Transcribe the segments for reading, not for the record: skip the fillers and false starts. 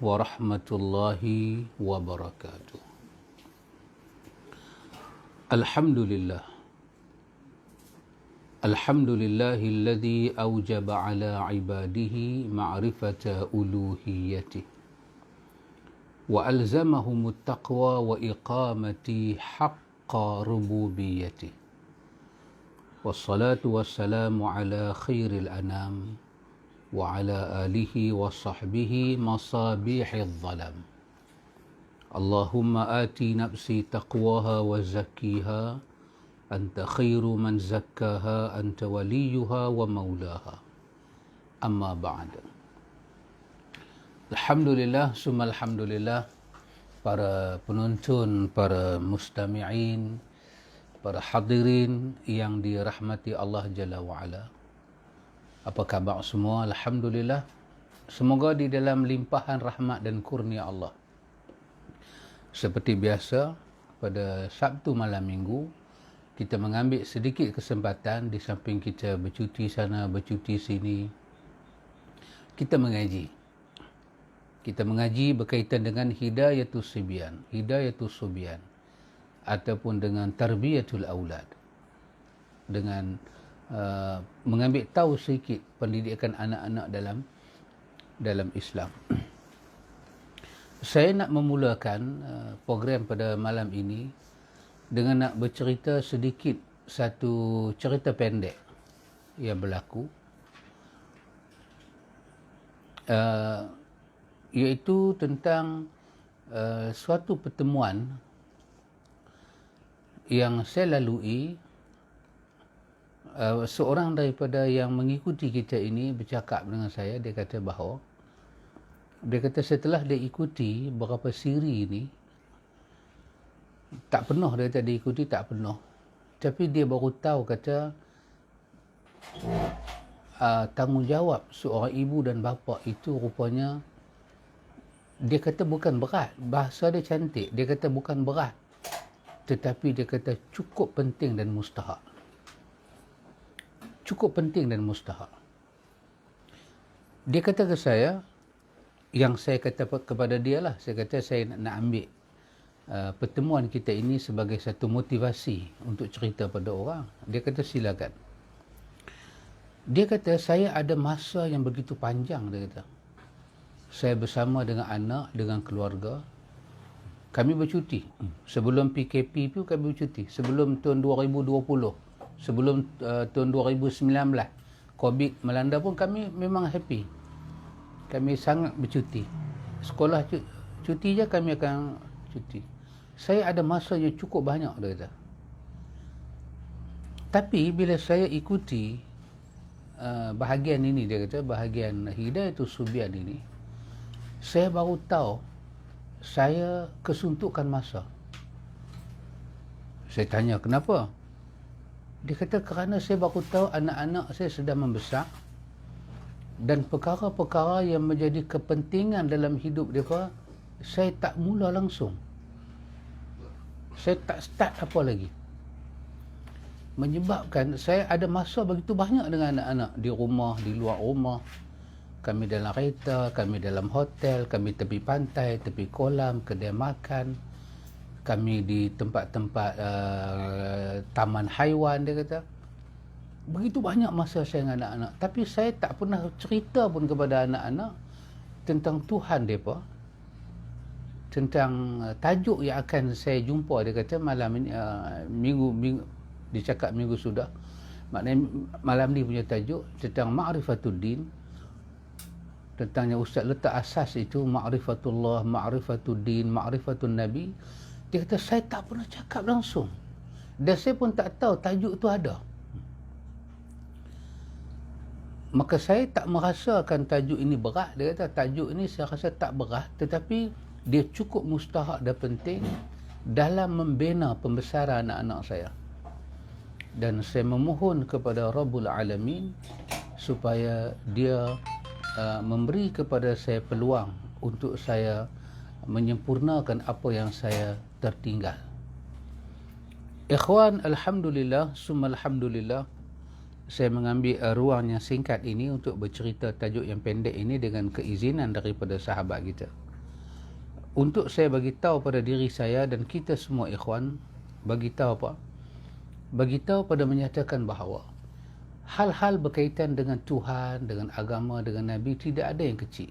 warahmatullahi wabarakatuh. Alhamdulillah. Alhamdulillahilladzi awjaba ala ibadihi ma'rifata uluhiyyatih wa alzamahumut taqwa wa iqamati haqqa rububiyyatih. Wassalatu wassalamu ala khairil anam wa ala alihi wa sahbihi masabihidh dhalam. Allahumma ati nafsi taqwaha wa zakkiha anta khairu man zakkaha anta waliyuha wa maulaha. Amma ba'd. Alhamdulillah, summa alhamdulillah, para penonton, para mustami'in, para hadirin yang dirahmati Allah Jalla wa'ala. Apa khabar semua? Alhamdulillah. Semoga di dalam limpahan rahmat dan kurnia Allah. Seperti biasa, pada Sabtu malam minggu, kita mengambil sedikit kesempatan di samping kita bercuti sana, bercuti sini. Kita mengaji. Kita mengaji berkaitan dengan hidayatus subyan ataupun dengan tarbiyatul aulad. Dengan mengambil tahu sedikit pendidikan anak-anak dalam Islam. Saya nak memulakan program pada malam ini dengan nak bercerita sedikit satu cerita pendek yang berlaku, iaitu tentang suatu pertemuan yang saya lalui. Seorang daripada yang mengikuti kita ini bercakap dengan saya. Dia kata setelah dia ikuti beberapa siri ini, tak penuh, dia tak diikuti, tak penuh. Tapi dia baru tahu, kata tanggungjawab seorang ibu dan bapa itu rupanya, dia kata bukan berat. Bahasa dia cantik. Dia kata bukan berat, tetapi dia kata cukup penting dan mustahak. Cukup penting dan mustahak. Dia kata ke saya, yang saya kata kepada dia lah, saya kata saya nak ambil pertemuan kita ini sebagai satu motivasi untuk cerita pada orang. Dia kata silakan. Dia kata saya ada masa yang begitu panjang. Dia kata saya bersama dengan anak, dengan keluarga, kami bercuti. Sebelum PKP pun kami bercuti. Sebelum tahun 2020, sebelum tahun 2019 COVID melanda pun kami memang happy. Kami sangat bercuti. Sekolah cuti je kami akan cuti. Saya ada masa yang cukup banyak, dia kata. Tapi bila saya ikuti bahagian ini, dia kata bahagian hidayatus subyan ini, saya baru tahu saya kesuntukan masa. Saya tanya kenapa? Dia kata kerana saya baru tahu anak-anak saya sedang membesar dan perkara-perkara yang menjadi kepentingan dalam hidup mereka, saya tak mula langsung. Saya tak start apa lagi. Menyebabkan saya ada masa begitu banyak dengan anak-anak. Di rumah, di luar rumah. Kami dalam kereta, kami dalam hotel, kami tepi pantai, tepi kolam, kedai makan. Kami di tempat-tempat taman haiwan, dia kata. Begitu banyak masa saya dengan anak-anak. Tapi saya tak pernah cerita pun kepada anak-anak tentang Tuhan mereka. Tentang tajuk yang akan saya jumpa, dia kata malam ini, minggu dia cakap minggu sudah, maknanya malam ni punya tajuk tentang ma'rifatuddin, tentang yang Ustaz letak asas itu, ma'rifatullah, ma'rifatuddin, ma'rifatun nabi. Dia kata saya tak pernah cakap langsung dan saya pun tak tahu tajuk itu ada. Maka saya tak merasakan tajuk ini berat. Dia kata tajuk ini saya rasa tak berat, tetapi dia cukup mustahak dan penting dalam membina pembesaran anak-anak saya. Dan saya memohon kepada Rabbul Alamin supaya dia memberi kepada saya peluang untuk saya menyempurnakan apa yang saya tertinggal. Ikhwan, alhamdulillah, summa alhamdulillah, saya mengambil ruang yang singkat ini untuk bercerita tajuk yang pendek ini dengan keizinan daripada sahabat kita. untuk saya bagi tahu pada diri saya dan kita semua ikhwan, bagi tahu apa? Bagi tahu pada menyatakan bahawa hal-hal berkaitan dengan Tuhan, dengan agama, dengan Nabi tidak ada yang kecil.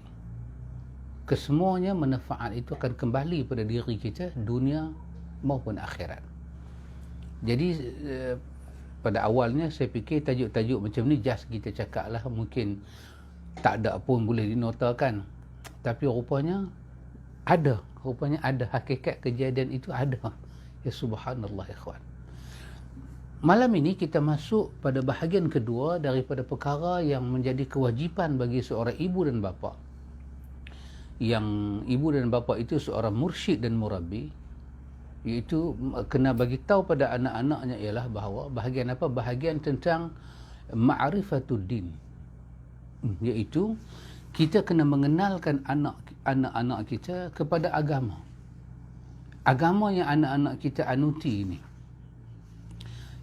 Kesemuanya manfaat itu akan kembali pada diri kita, dunia maupun akhirat. Jadi pada awalnya saya fikir tajuk-tajuk macam ni just kita cakap lah, mungkin tak ada pun boleh dinotakan. Tapi rupanya ada hakikat kejadian itu ada. Ya subhanallah ikhwan. Malam ini kita masuk pada bahagian kedua daripada perkara yang menjadi kewajipan bagi seorang ibu dan bapa. Yang ibu dan bapa itu seorang mursyid dan murabbi, iaitu kena bagi tahu pada anak-anaknya ialah bahawa bahagian apa? Bahagian tentang ma'rifatud din. Iaitu kita kena mengenalkan anak-anak kita kepada agama. Agama yang anak-anak kita anuti ini,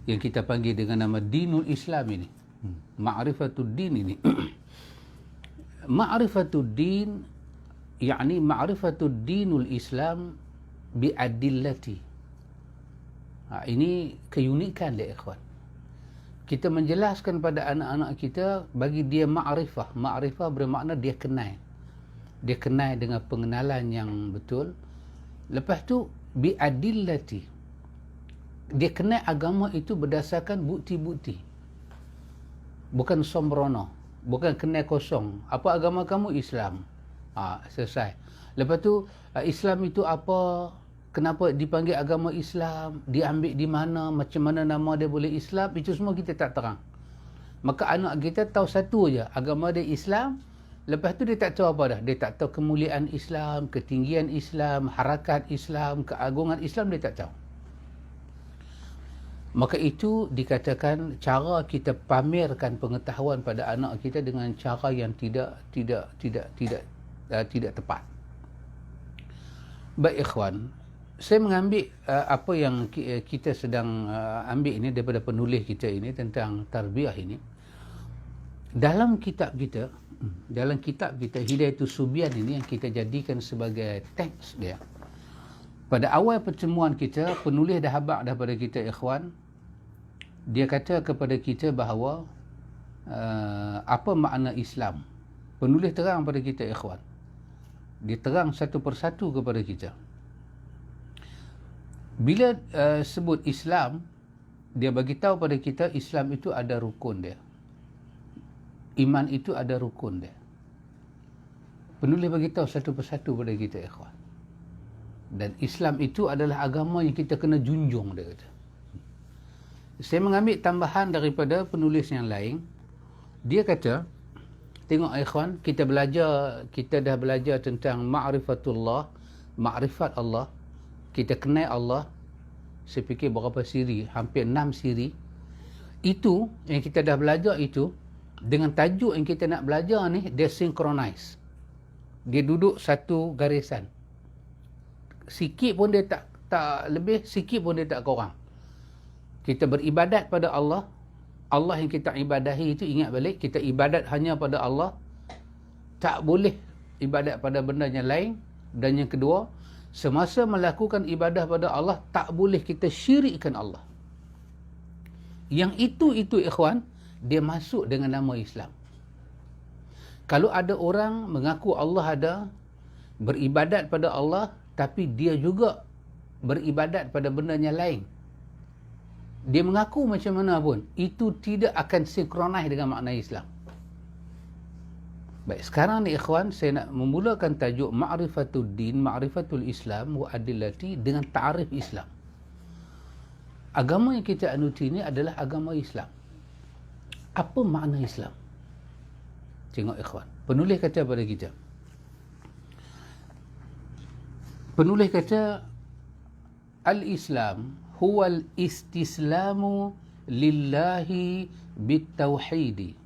yang kita panggil dengan nama dinul Islam ini, ma'rifatud din ini. Ma'rifatud din yakni ma'rifatud dinul Islam bi'adillati. Ini keunikan dia ikhwan. Kita menjelaskan pada anak-anak kita, bagi dia ma'rifah. Ma'rifah bermakna dia kenal. Dia kenal dengan pengenalan yang betul. Lepas tu bi'adillati. Dia kenal agama itu berdasarkan bukti-bukti. Bukan sombrono. Bukan kenal kosong. Apa agama kamu? Islam. Selesai. Lepas tu Islam itu apa? Kenapa dipanggil agama Islam? Diambil di mana? Macam mana nama dia boleh Islam? Itu semua kita tak terang. Maka anak kita tahu satu aja, agama dia Islam. Lepas tu dia tak tahu apa dah. Dia tak tahu kemuliaan Islam, ketinggian Islam, harakat Islam, keagungan Islam, dia tak tahu. Maka itu dikatakan cara kita pamerkan pengetahuan pada anak kita dengan cara yang tidak tepat. Baik ikhwan, saya mengambil apa yang kita sedang ambil ini daripada penulis kita ini tentang tarbiyah ini. Dalam kitab kita Hidayatus Subyan ini yang kita jadikan sebagai teks dia. Pada awal pertemuan kita, penulis dah habaq daripada kita ikhwan. Dia kata kepada kita bahawa apa makna Islam. Penulis terang pada kita ikhwan. Dia terang satu persatu kepada kita. Bila sebut Islam, dia bagi tahu pada kita Islam itu ada rukun dia. Iman itu ada rukun dia. Penulis bagi tahu satu persatu pada kita ikhwan. Dan Islam itu adalah agama yang kita kena junjung, dia kata. Saya mengambil tambahan daripada penulis yang lain. Dia kata, tengok ikhwan, kita dah belajar tentang ma'rifatullah, ma'rifat Allah. Kita kenal Allah. Saya fikir berapa siri, hampir 6 siri. Itu yang kita dah belajar itu, dengan tajuk yang kita nak belajar ni, dia synchronize. Dia duduk satu garisan. Sikit pun dia tak lebih, sikit pun dia tak kurang. Kita beribadat pada Allah. Allah yang kita ibadahi itu, ingat balik, kita ibadat hanya pada Allah. Tak boleh ibadat pada benda yang lain. Dan yang kedua, semasa melakukan ibadah pada Allah, tak boleh kita syirikkan Allah. Yang itu ikhwan, dia masuk dengan nama Islam. Kalau ada orang mengaku Allah ada, beribadat pada Allah, tapi dia juga beribadat pada benda yang lain, dia mengaku macam mana pun, itu tidak akan sinkronis dengan makna Islam. Baik, sekarang ni ikhwan, saya nak memulakan tajuk Ma'rifatul Din, Ma'rifatul Islam wa Adillati dengan ta'arif Islam. Agama yang kita anuti ini adalah agama Islam. Apa makna Islam? Tengok ikhwan, penulis kata pada kita. Penulis kata, Al-Islam huwa al-istislamu lillahi bit-tauhidi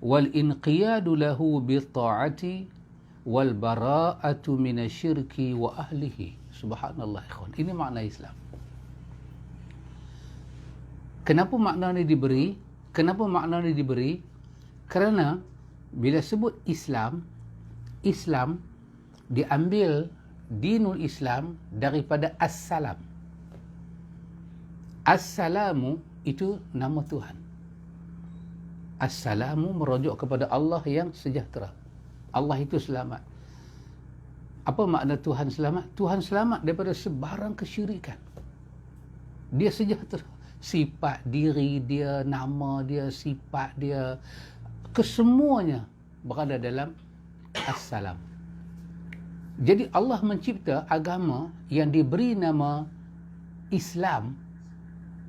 wal-inqiyadu lahu bit-ta'ati wal-bara'atu minasyirki wa ahlihi. Subhanallah ikhwan, ini makna Islam. Kenapa makna ni diberi? Kerana bila sebut Islam diambil dinul Islam daripada As-Salam. As-Salamu itu nama Tuhan. As-Salamu merujuk kepada Allah yang sejahtera. Allah itu selamat. Apa makna Tuhan selamat? Tuhan selamat daripada sebarang kesyirikan. Dia sejahtera. Sifat diri dia, nama dia, sifat dia, kesemuanya berada dalam As-Salam. Jadi Allah mencipta agama yang diberi nama Islam.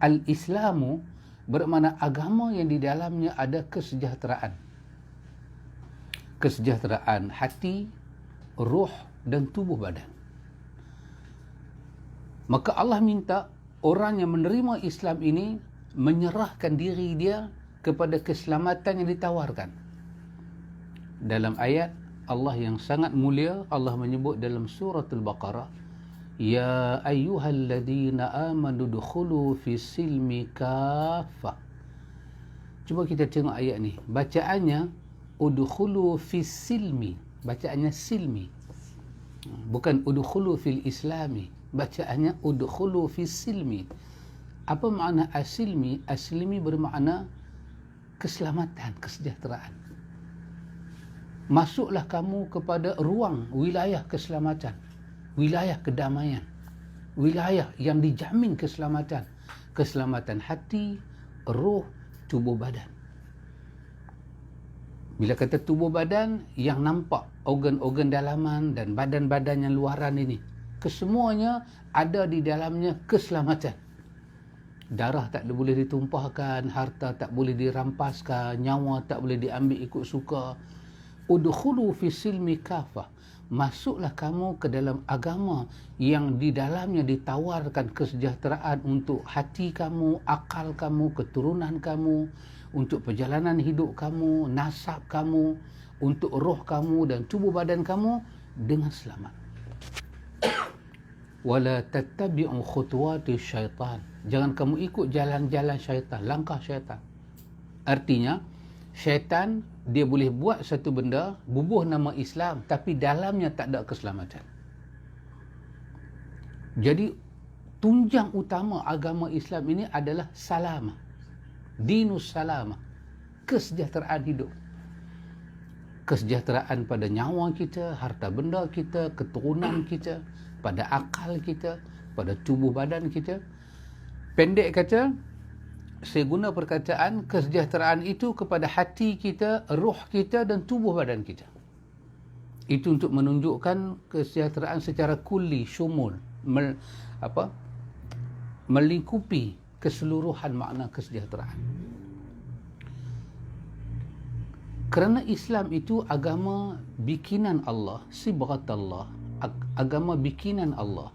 Al-Islamu bermakna agama yang di dalamnya ada kesejahteraan. Kesejahteraan hati, ruh dan tubuh badan. Maka Allah minta orang yang menerima Islam ini menyerahkan diri dia kepada keselamatan yang ditawarkan. Dalam ayat Allah yang sangat mulia, Allah menyebut dalam suratul Baqarah, Ya ayyuhalladzina amanu dukhulu fi silmi kaffah. Cuba kita tengok ayat ni. Bacaannya udkhulu fi silmi. Bacaannya silmi. Bukan udkhulu fil islami. Bacaannya udkhulu fi silmi. Apa makna asilmi? Asilmi bermakna keselamatan, kesejahteraan. Masuklah kamu kepada ruang wilayah keselamatan, wilayah kedamaian, wilayah yang dijamin keselamatan. Keselamatan hati, roh, tubuh badan. Bila kata tubuh badan, yang nampak organ-organ dalaman dan badan-badan yang luaran ini, kesemuanya ada di dalamnya keselamatan. Darah tak boleh ditumpahkan, harta tak boleh dirampaskan, nyawa tak boleh diambil ikut suka. Udkhulu fi silmi kafah. Masuklah kamu ke dalam agama yang di dalamnya ditawarkan kesejahteraan untuk hati kamu, akal kamu, keturunan kamu, untuk perjalanan hidup kamu, nasab kamu, untuk roh kamu dan tubuh badan kamu dengan selamat. Wala tattabi'u khutuwati syaitan. Jangan kamu ikut jalan-jalan syaitan, langkah syaitan. Artinya, syaitan dia boleh buat satu benda, bubuh nama Islam, tapi dalamnya tak ada keselamatan. Jadi, tunjang utama agama Islam ini adalah salamah. Dinus salamah. Kesejahteraan hidup. Kesejahteraan pada nyawa kita, harta benda kita, keturunan kita, pada akal kita, pada tubuh badan kita. Pendek kata, saya guna perkataan kesejahteraan itu kepada hati kita, roh kita dan tubuh badan kita. Itu untuk menunjukkan kesejahteraan secara kulli, syumul, melingkupi keseluruhan makna kesejahteraan. Kerana Islam itu agama bikinan Allah, sibghatullah, agama bikinan Allah.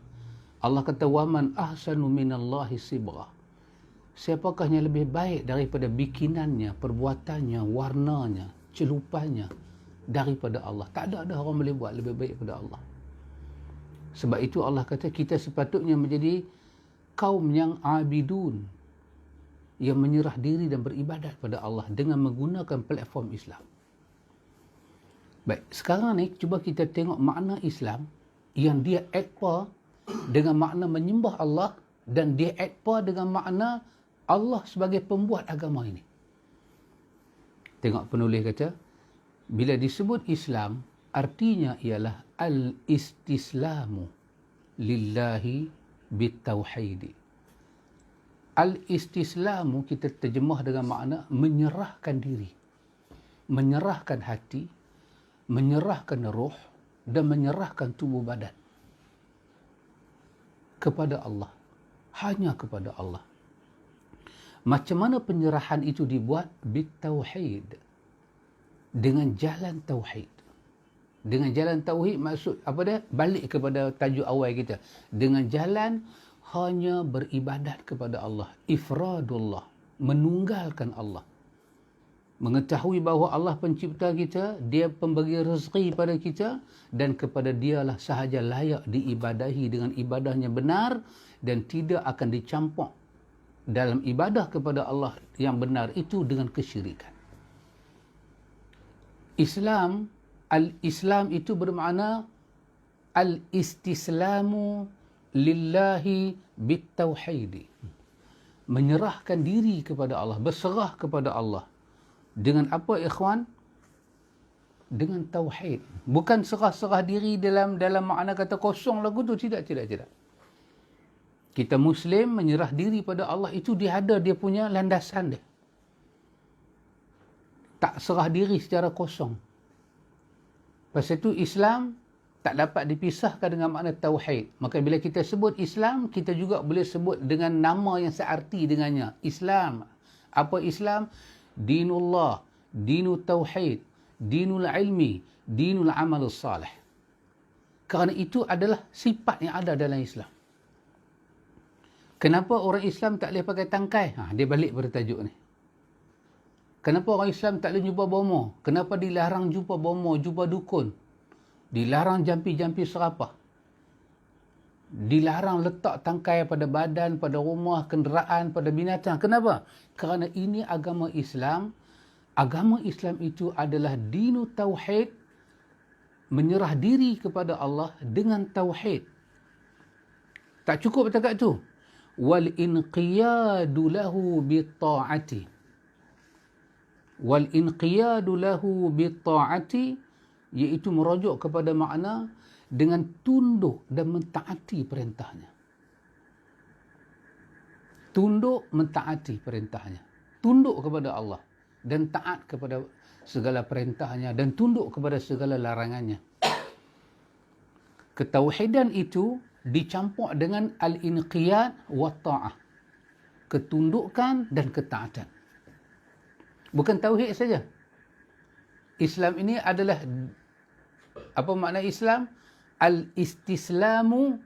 Allah kata, waman ahsanu minallahi sibghah. Siapakah yang lebih baik daripada bikinannya, perbuatannya, warnanya, celupannya daripada Allah? Tak ada orang boleh buat lebih baik daripada Allah. Sebab itu Allah kata kita sepatutnya menjadi kaum yang abidun, yang menyerah diri dan beribadat pada Allah dengan menggunakan platform Islam. Baik, sekarang ni cuba kita tengok makna Islam yang dia ekpa dengan makna menyembah Allah dan dia ekpa dengan makna Allah sebagai pembuat agama ini. Tengok penulis kata, bila disebut Islam, artinya ialah al-istislamu lillahi bitauhidi. Al-istislamu kita terjemah dengan makna menyerahkan diri, menyerahkan hati, menyerahkan roh dan menyerahkan tubuh badan kepada Allah. Hanya kepada Allah. Macam mana penyerahan itu dibuat? Bitauhid. Dengan jalan tauhid. Dengan jalan tauhid maksud apa dia? Balik kepada tajuk awal kita. Dengan jalan hanya beribadat kepada Allah. Ifradullah. Menunggalkan Allah. Mengetahui bahawa Allah pencipta kita, dia pemberi rezeki pada kita dan kepada dialah sahaja layak diibadahi dengan ibadahnya benar dan tidak akan dicampur dalam ibadah kepada Allah yang benar itu dengan kesyirikan. Islam, al-Islam itu bermakna al-istislamu lillahi bitauhid. Menyerahkan diri kepada Allah, berserah kepada Allah. Dengan apa, ikhwan? Dengan tauhid. Bukan serah-serah diri dalam makna kata kosong lagu tu. Tidak. Kita Muslim menyerah diri pada Allah, itu dia ada dia punya landasan dia. Tak serah diri secara kosong. Pasal itu Islam tak dapat dipisahkan dengan makna tauhid. Maka bila kita sebut Islam, kita juga boleh sebut dengan nama yang searti dengannya. Islam. Apa Islam? Dinullah, dinul tauhid, dinul ilmi, dinul amalus salih. Kerana itu adalah sifat yang ada dalam Islam. Kenapa orang Islam tak boleh pakai tangkai? Dia balik pada tajuk ni. Kenapa orang Islam tak boleh jumpa bomo? Kenapa dilarang jumpa bomo, jumpa dukun? Dilarang jampi-jampi serapah. Dilarang letak tangkai pada badan, pada rumah, kenderaan, pada binatang. Kenapa? Kerana ini agama Islam. Agama Islam itu adalah dinu tauhid, menyerah diri kepada Allah dengan tauhid. Tak cukup setakat tu. Wal inqiyadu lahu bitta'ati. Wal inqiyadu lahu bitta'ati, iaitu merujuk kepada makna dengan tunduk dan mentaati perintahnya. Tunduk, mentaati perintahnya. Tunduk kepada Allah dan taat kepada segala perintahnya dan tunduk kepada segala larangannya. Ketauhidan itu dicampur dengan al-inqiyad wa ta'ah. Ketundukan dan ketaatan. Bukan tauhid saja. Islam ini adalah, apa makna Islam? Al-istislamu,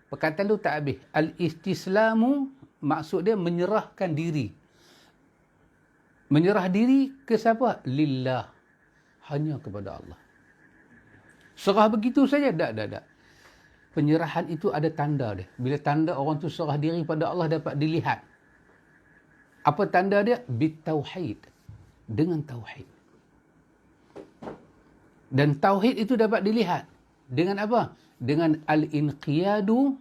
perkataan tu tak habis. Al-istislamu maksud dia menyerahkan diri. Menyerah diri ke siapa? Lillah. Hanya kepada Allah. Serah begitu saja? Tak. Penyerahan itu ada tanda dia. Bila tanda orang tu serah diri pada Allah dapat dilihat. Apa tanda dia? Bitauhid. Dengan tauhid. Dan tauhid itu dapat dilihat. Dengan apa? Dengan al-inqiyadu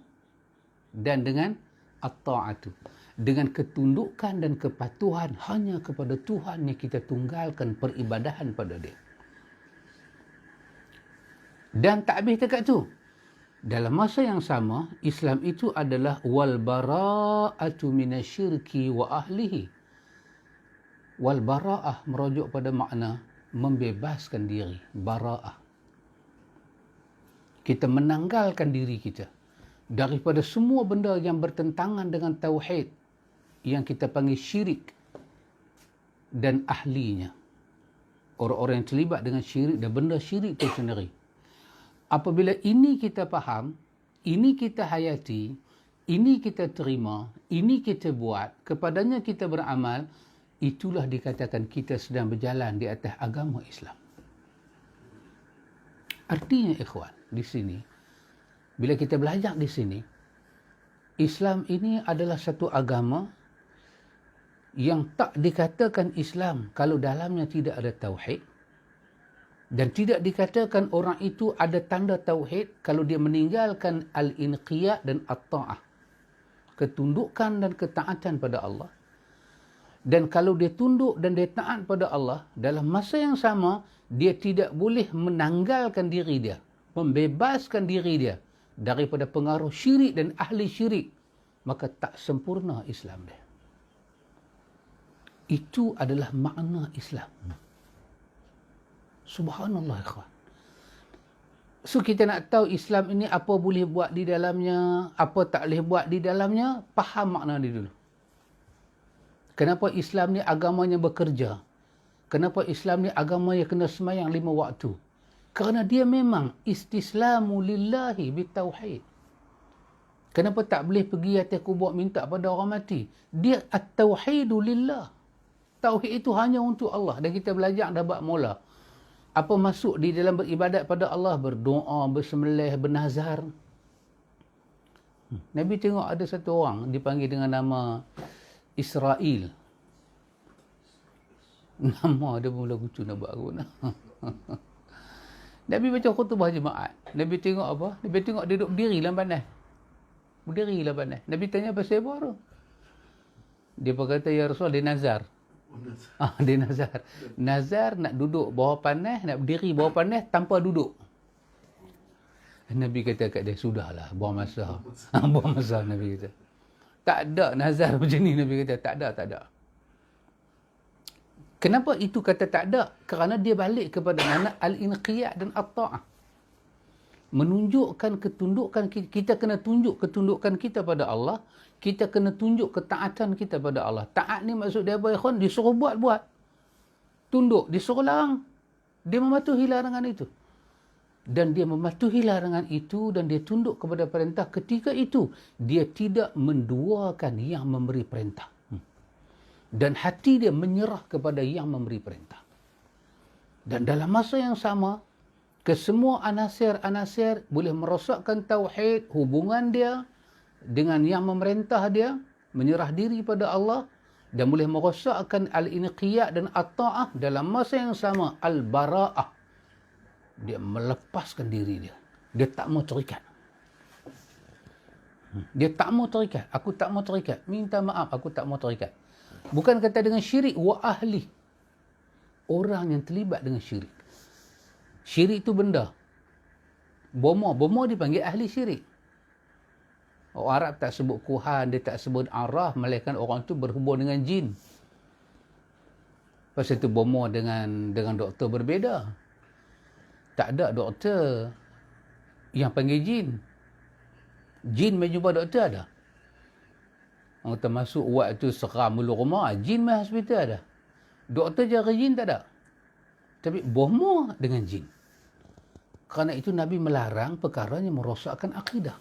dan dengan at-ta'atu. Dengan ketundukan dan kepatuhan hanya kepada Tuhan yang kita tunggalkan peribadahan pada dia. Dan tak habis dekat tu. Dalam masa yang sama, Islam itu adalah wal bara'atu minasyirki wa ahlihi. Wal bara'ah merujuk pada makna membebaskan diri. Bara'ah. Kita menanggalkan diri kita daripada semua benda yang bertentangan dengan tauhid, yang kita panggil syirik dan ahlinya. Orang-orang yang terlibat dengan syirik dan benda syirik itu sendiri. Apabila ini kita faham, ini kita hayati, ini kita terima, ini kita buat, kepadanya kita beramal, itulah dikatakan kita sedang berjalan di atas agama Islam. Artinya, ikhwan, di sini, bila kita belajar di sini, Islam ini adalah satu agama yang tak dikatakan Islam kalau dalamnya tidak ada tauhid. Dan tidak dikatakan orang itu ada tanda tauhid kalau dia meninggalkan al-inqiyad dan at-ta'ah. Ketundukan dan ketaatan pada Allah. Dan kalau dia tunduk dan dia taat pada Allah, dalam masa yang sama, dia tidak boleh menanggalkan diri dia, membebaskan diri dia daripada pengaruh syirik dan ahli syirik. Maka tak sempurna Islam dia. Itu adalah makna Islam. Subhanallah, ikhwan. So kita nak tahu Islam ini apa boleh buat di dalamnya, apa tak boleh buat di dalamnya, faham makna dia dulu. Kenapa Islam ni agamanya bekerja? Kenapa Islam ni agama yang kena semayang 5 waktu? Kerana dia memang istislamu lillahi bitauhid. Kenapa tak boleh pergi atas kubur minta pada orang mati? Dia at-tauhidu lillah. Tauhid itu hanya untuk Allah. Dan kita belajar dah bab mula. Apa masuk di dalam beribadat pada Allah? Berdoa, bersembelih, bernazar. Nabi tengok ada satu orang dipanggil dengan nama Israel. Nama dia pun lagu tu nak buat aku. Nabi baca khutbah jemaat. Nabi tengok apa? Nabi tengok dia duduk berdiri dalam panas. Berdiri dalam panas. Nabi tanya pasal apa tu? Dia berkata, ya Rasul, dia nazar. Dia nazar. Nazar nak duduk bawah panas, nak berdiri bawah panas tanpa duduk. Nabi kata kat dia, sudahlah, buang masa. Buang masa, Nabi kata. Tak ada nazar macam ni, Nabi kata. Tak ada. Kenapa itu kata tak ada? Kerana dia balik kepada mana al-inqiyad dan at-ta'ah. Menunjukkan ketundukan kita kena tunjuk ketundukan kita pada Allah, kita kena tunjuk ketaatan kita pada Allah. Taat ni maksud dia apa, ikhwan? Disuruh buat. Tunduk, disuruh larang. Dia mematuhi larangan itu. Dan dia mematuhi larangan itu dan dia tunduk kepada perintah. Ketika itu, dia tidak menduakan yang memberi perintah. Dan hati dia menyerah kepada yang memberi perintah. Dan dalam masa yang sama, kesemua anasir-anasir boleh merosakkan tauhid, hubungan dia dengan yang memerintah dia, menyerah diri pada Allah, dan boleh merosakkan al-inqiyad dan at-ta'ah. Dalam masa yang sama, al-bara'ah. Dia melepaskan diri dia. Dia tak mau terikat. Dia tak mau terikat. Aku tak mau terikat. Minta maaf, aku tak mau terikat. Bukan kata dengan syirik wa ahli. Orang yang terlibat dengan syirik. Syirik itu benda. Bomoh dipanggil ahli syirik. Orang Arab tak sebut kuhan, dia tak sebut arah, melainkan orang tu berhubung dengan jin. Pasal itu bomoh dengan doktor berbeza. Tak ada doktor yang panggil jin. Jin main jumpa doktor ada. Orang termasuk waktu seram mulu rumah, jin main hospital ada. Doktor jaga jin tak ada. Tapi bomoh dengan jin. Kerana itu Nabi melarang perkara yang merosakkan akidah.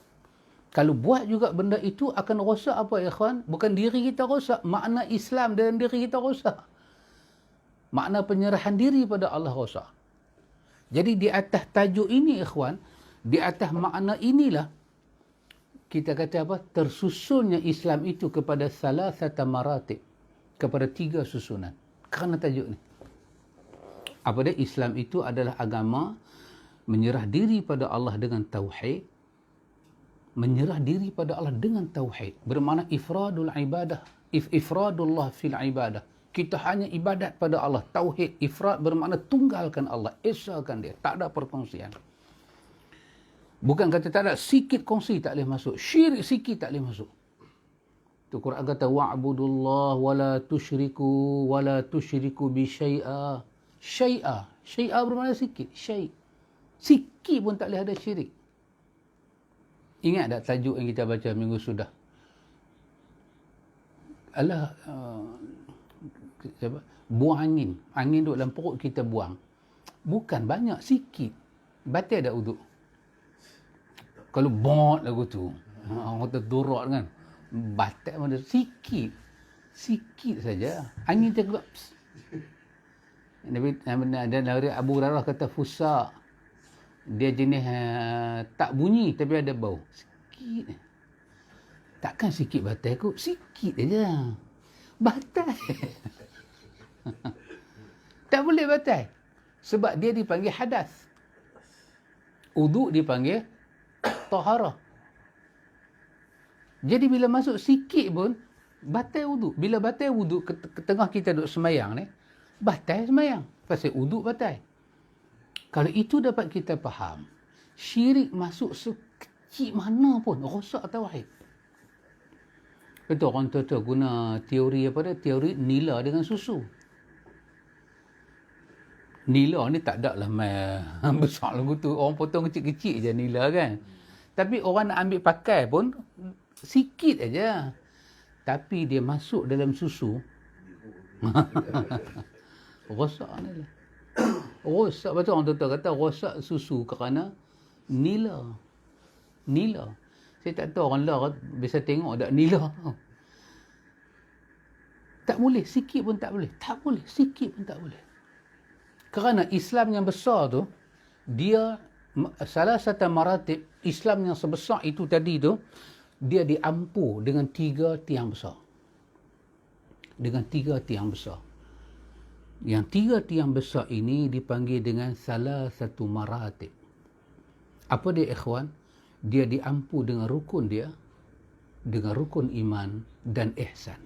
Kalau buat juga benda itu akan rosak apa, ikhwan? Bukan diri kita rosak, makna Islam dalam diri kita rosak. Makna penyerahan diri pada Allah rosak. Jadi di atas tajuk ini, ikhwan, di atas makna inilah kita kata apa? Tersusunnya Islam itu kepada salasata maratib, kepada 3 susunan. Kerana tajuk ni. Apa dia? Islam itu adalah agama menyerah diri pada Allah dengan tauhid. Menyerah diri pada Allah dengan tauhid. Bermakna ifradul ibadah. Ifradullah fil ibadah. Kita hanya ibadat pada Allah. Tauhid, ifrad bermakna tunggalkan Allah. Esakan dia. Tak ada perkongsian. Bukan kata tak ada. Sikit kongsi tak boleh masuk. Syirik sikit tak boleh masuk. Tu Quran kata, wa'budullah wa la tushriku bi syai'a. Syai'a bermakna sikit. Sikit pun tak boleh ada syirik. Ingat tak tajuk yang kita baca minggu sudah? Allah buang angin. Angin duduk dalam perut kita buang. Bukan banyak, sikit. Batal ada uduk. Kalau bot lagu tu, orang kata dorot kan. Batal mana sikit. Sikit saja. Angin terkeluar. Nabi dan Abu Hurairah kata fusa. Dia jenis tak bunyi tapi ada bau. Sikit. Takkan sikit batal kot. Sikit aja. Batal. Tak boleh batal. Sebab dia dipanggil hadas. Uduk dipanggil taharah. Jadi bila masuk sikit pun, batal uduk. Bila batal uduk, ke tengah kita duduk semayang ni, batal semayang. Pasal uduk batal. Kalau itu dapat kita faham, syirik masuk sekecil mana pun, rosak tauhid. Betul orang tua guna teori apa dia? Teori nila dengan susu. Nila ni tak ada lah besar lagu tu. Orang potong kecil-kecil je nila kan. Tapi orang nak ambil pakai pun sikit aja. Tapi dia masuk dalam susu. Rosak ni lah. Rosak, betul orang tua kata rosak susu kerana nila. Saya tak tahu orang luar biasa tengok tak nila. Tak boleh, sikit pun tak boleh. Tak boleh, sikit pun tak boleh. Kerana Islam yang besar tu, dia salah satu maratib Islam yang sebesar itu tadi tu, dia diampu dengan 3 tiang besar. Dengan 3 tiang besar. Yang tiga tiang besar ini dipanggil dengan salah satu maratib. Apa dia ikhwan? Dia diampu dengan rukun dia, dengan rukun iman dan ihsan.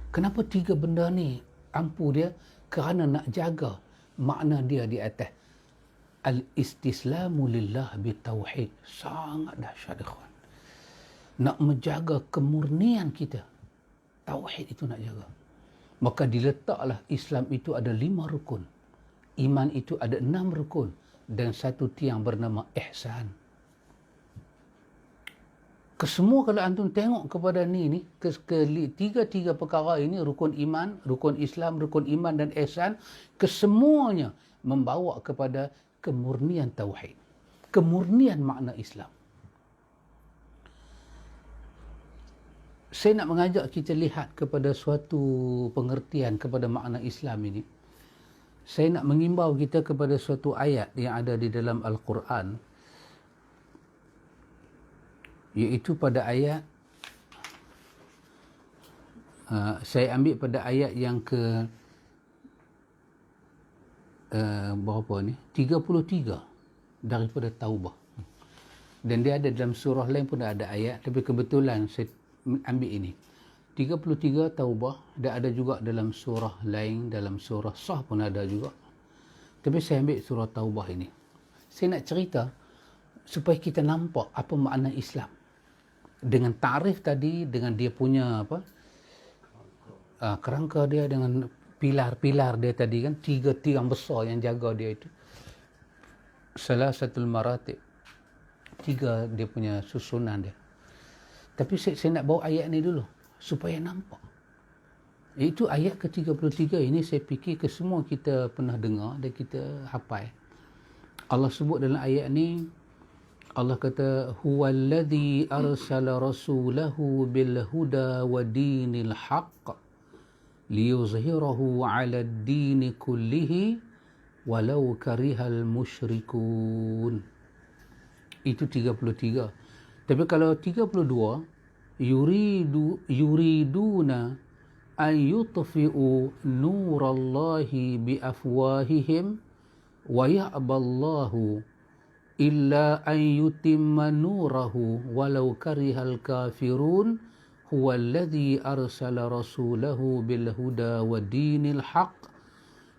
Kenapa tiga benda ni ampu dia? Kerana nak jaga makna dia di atas. Al-istislamu lillah bitauhid. Sangat dahsyat ikhwan. Nak menjaga kemurnian kita. Tauhid itu nak jaga. Maka diletaklah Islam itu ada 5 rukun. Iman itu ada 6 rukun. Dan satu tiang bernama ihsan. Kesemua kalau antum tengok kepada ni tiga-tiga perkara ini, rukun iman, rukun Islam, rukun iman dan ihsan, kesemuanya membawa kepada kemurnian tauhid, kemurnian makna Islam. Saya nak mengajak kita lihat kepada suatu pengertian kepada makna Islam ini. Saya nak mengimbau kita kepada suatu ayat yang ada di dalam Al-Quran, iaitu pada ayat saya ambil pada ayat yang ke berapa ni? 33 daripada Taubah. Dan dia ada dalam surah lain pun ada ayat, tapi kebetulan saya ambil ini. 33 Taubah, dan ada juga dalam surah lain, dalam surah Sah pun ada juga. Tapi saya ambil surah Taubah ini. Saya nak cerita supaya kita nampak apa makna Islam. Dengan tarif tadi, dengan dia punya kerangka dia, dengan pilar-pilar dia tadi kan, 3 tiang besar yang jaga dia itu. Salah satu maratib. 3 dia punya susunan dia. Tapi saya nak bawa ayat ni dulu supaya nampak. Itu ayat ke-33 ini saya fikir kesemua kita pernah dengar dan kita hafal. Allah sebut dalam ayat ni, Allah kata, huwallazi arsala rasulahu bil huda wa dinil haqq liyuzhirahu 'ala ad-din kullihi walau karihal musyrikun. Itu 33. Tapi kalau 32, yuriduna an yutfi'u nurallahi bi afwahihim wa ya'ballahu illa an yutimma nurahu walau karihal kafirun huwallazi arsala rasulahu bil huda wa dinil haqq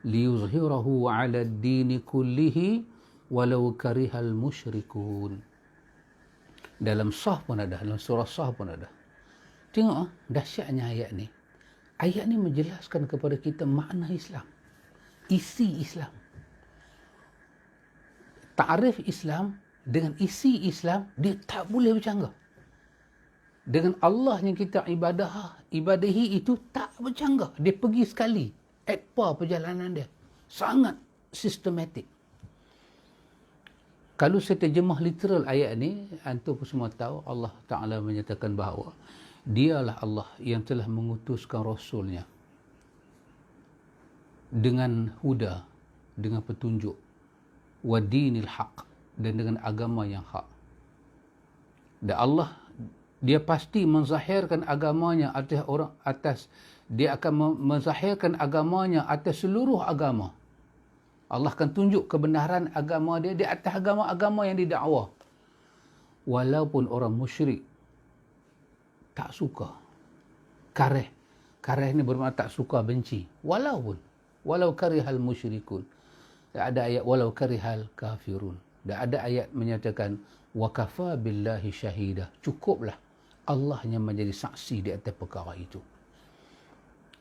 liyuzhirahu 'ala ad-din kullihi walau karihal musyrikun. Dalam Sah pun ada, dalam surah Sah pun ada. Tengok dahsyatnya ayat ni. Ayat ni menjelaskan kepada kita makna Islam, isi Islam. Ta'rif Islam dengan isi Islam, dia tak boleh bercanggah. Dengan Allah yang kita ibadahi itu tak bercanggah. Dia pergi sekali. Apa perjalanan dia. Sangat sistematik. Kalau saya terjemah literal ayat ni, antum semua tahu Allah Ta'ala menyatakan bahawa dialah Allah yang telah mengutuskan Rasulnya dengan huda, dengan petunjuk, wa dinil haq, dan dengan agama yang hak. Dan Allah, dia pasti menzahirkan agamanya dia akan menzahirkan agamanya atas seluruh agama. Allah akan tunjuk kebenaran agama dia di atas agama-agama yang didakwa. Walaupun orang musyrik tak suka, kareh ni bermakna tak suka, benci. Walau karihal musyrikun. Dan ada ayat walau karihal kafirun. Dan ada ayat menyatakan wa kafa billahi syahida. Cukuplah Allah yang menjadi saksi di atas perkara itu.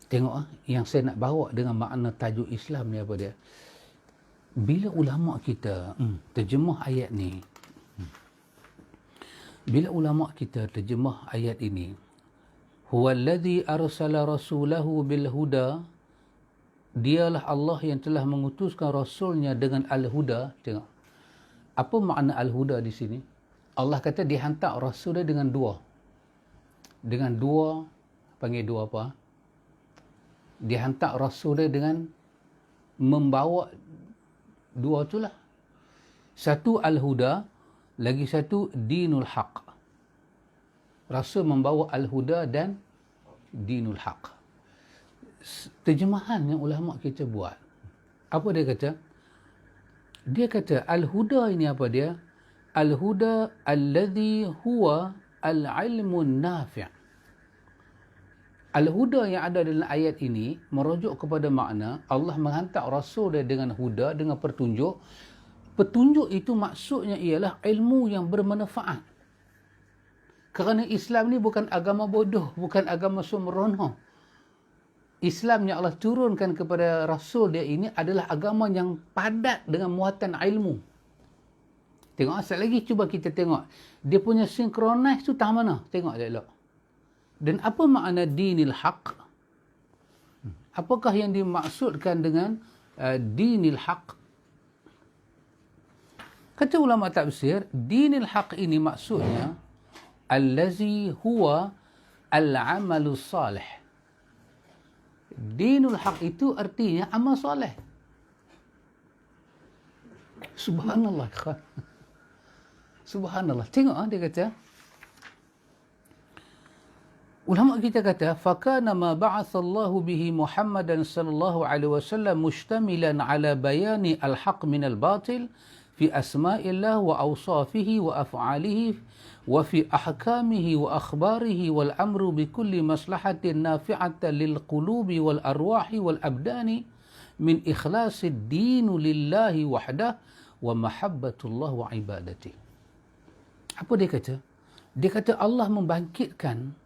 Tengok yang saya nak bawa dengan makna tajuk Islam ni apa dia. Bila ulama kita terjemah ayat ni, bila ulama kita terjemah ayat ini, huwallazi arsala rasulahu bil huda, dialah Allah yang telah mengutuskan Rasulnya dengan Al-Huda. Tengok. Apa makna Al-Huda di sini? Allah kata dihantar Rasul dia dengan dua. Dengan dua, panggil dua apa? Dihantar Rasul dia dengan membawa dua itulah. Satu Al-Huda, lagi satu Dinul Haq. Rasul membawa Al-Huda dan Dinul Haq. terjemahan yang ulama kita buat. Apa dia kata? Dia kata al-huda ini apa dia? Al-huda alladhi huwa al-ilmun nafi'. Al-huda yang ada dalam ayat ini merujuk kepada makna Allah menghantar Rasul dia dengan huda, dengan petunjuk. Petunjuk itu maksudnya ialah ilmu yang bermanfaat. Kerana Islam ni bukan agama bodoh, bukan agama sembrono. Islam yang Allah turunkan kepada Rasul dia ini adalah agama yang padat dengan muatan ilmu. Tengok sekali lagi, cuba kita tengok. Dia punya synchronize tu tak mana? Tengok elok. Dan apa makna dinil haq? Apakah yang dimaksudkan dengan dinil haq? Kata ulama tafsir, dinil haq ini maksudnya allazi huwa al-amalu salih. Dinul haq itu artinya amal soleh. Subhanallah. Subhanallah. Tengok dia kata. Ulama kita kata, fakana ma ba'athallahu bihi Muhammadan sallallahu alaihi wasallam mushtamilan ala bayani al-haq min al-batil fi asma'illah wa awsafihi wa af'alihi wa fi ahkamihi wa akhbarihi wal amru bi kulli maslahatin nafi'atan lil qulubi wal arwahi wal abdani min ikhlasid din lillahi wahdah wa mahabbatullah wa ibadati. Apa dia kata? Dia kata Allah membangkitkan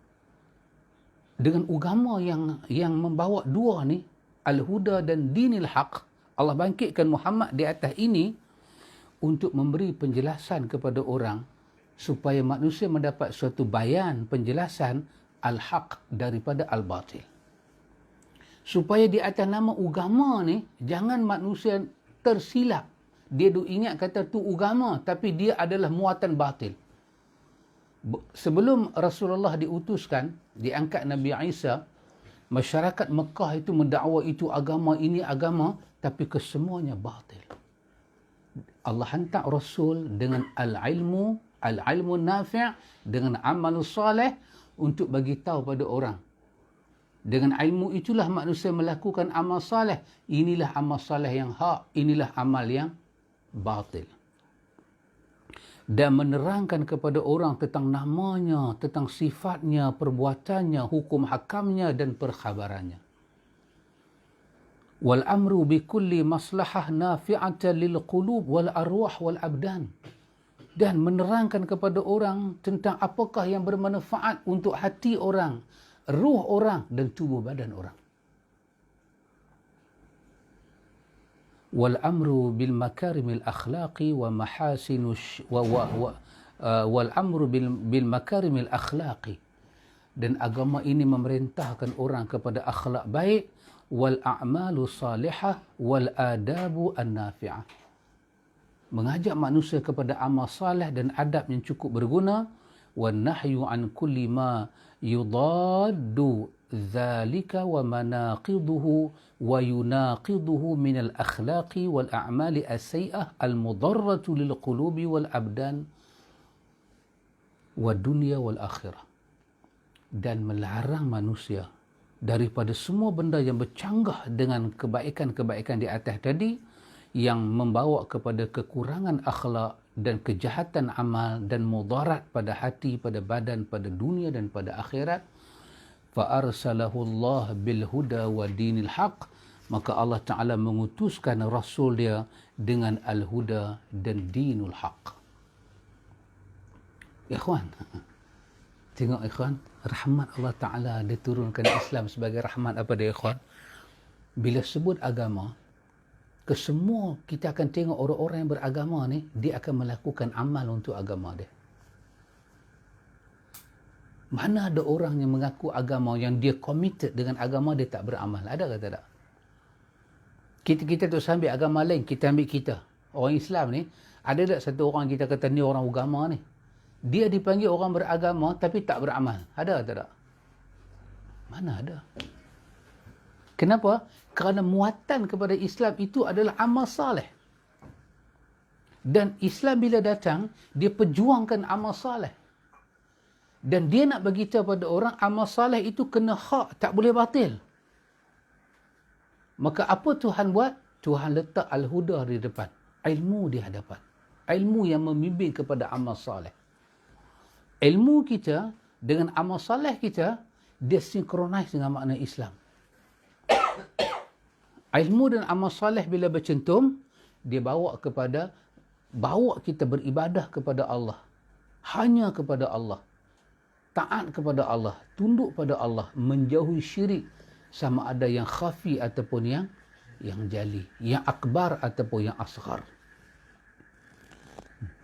dengan agama yang membawa dua ni, al-huda dan dinil haq. Allah bangkitkan Muhammad di atas ini untuk memberi penjelasan kepada orang supaya manusia mendapat suatu bayan, penjelasan al-haq daripada al-batil. Supaya di atas nama agama ni jangan manusia tersilap. Dia duk ingat kata tu agama tapi dia adalah muatan batil. Sebelum Rasulullah diutuskan, diangkat Nabi Isa, masyarakat Mekah itu mendakwa itu agama, ini agama, tapi kesemuanya batil. Allah hantar Rasul dengan al-ilmu nafi', dengan amal salih untuk bagi tahu pada orang. Dengan ilmu itulah manusia melakukan amal salih. Inilah amal salih yang hak, inilah amal yang batil. Dan menerangkan kepada orang tentang namanya, tentang sifatnya, perbuatannya, hukum hakamnya dan perkhabarannya. Wal amru bi kulli maslahah nafi'atan lil qulub wal arwah wal abdan. Dan menerangkan kepada orang tentang apakah yang bermanfaat untuk hati orang, ruh orang dan tubuh badan orang. Wal amru bil makarimil akhlaqi wa mahasinus wal amru bil makarimil akhlaqi. Dan agama ini memerintahkan orang kepada akhlak baik, wal a'malu salihah wal adabu an-nafi'ah. Mengajak manusia kepada amal salih dan adab yang cukup berguna, wan nahyu an kulli ma yudaddu dzalika wa manaqiduhu wa yunaqiduhu min al-akhlaqi wal a'mali as-sayyi'ah al-mudarratu lil qulubi wal abdan wa dunya wal akhirah. Dan melarang manusia daripada semua benda yang bercanggah dengan kebaikan-kebaikan di atas tadi yang membawa kepada kekurangan akhlak dan kejahatan amal dan mudarat pada hati, pada badan, pada dunia dan pada akhirat. Fa'arsalahu Allah bil huda wa dinil haq. Maka Allah Ta'ala mengutuskan Rasul dia dengan al-huda dan dinul haq. Ikhwan, tengok ikhwan, rahmat Allah Ta'ala diturunkan Islam sebagai rahmat apa dia ikhwan? Bila sebut agama, kesemua kita akan tengok orang-orang yang beragama ni, dia akan melakukan amal untuk agama dia. Mana ada orang yang mengaku agama, yang dia committed dengan agama, dia tak beramal? Ada ke tak? Kita tu sambil agama lain, kita ambil kita. Orang Islam ni, ada tak satu orang kita kata ni orang agama ni? Dia dipanggil orang beragama tapi tak beramal. Ada ke tak? Mana ada? Kenapa? Kerana muatan kepada Islam itu adalah amal saleh. Dan Islam bila datang, dia perjuangkan amal saleh. Dan dia nak beritahu pada orang amal saleh itu kena hak, tak boleh batil. Maka apa Tuhan buat? Tuhan letak al-huda di depan. Ilmu di hadapan. Ilmu yang membimbing kepada amal soleh. Ilmu kita dengan amal soleh kita, dia synchronize dengan makna Islam. Ilmu dan amal soleh bila bercentum, dia bawa kita beribadah kepada Allah. Hanya kepada Allah. Taat kepada Allah. Tunduk pada Allah. Menjauhi syirik. Sama ada yang khafi ataupun yang jali. Yang akbar ataupun yang asghar.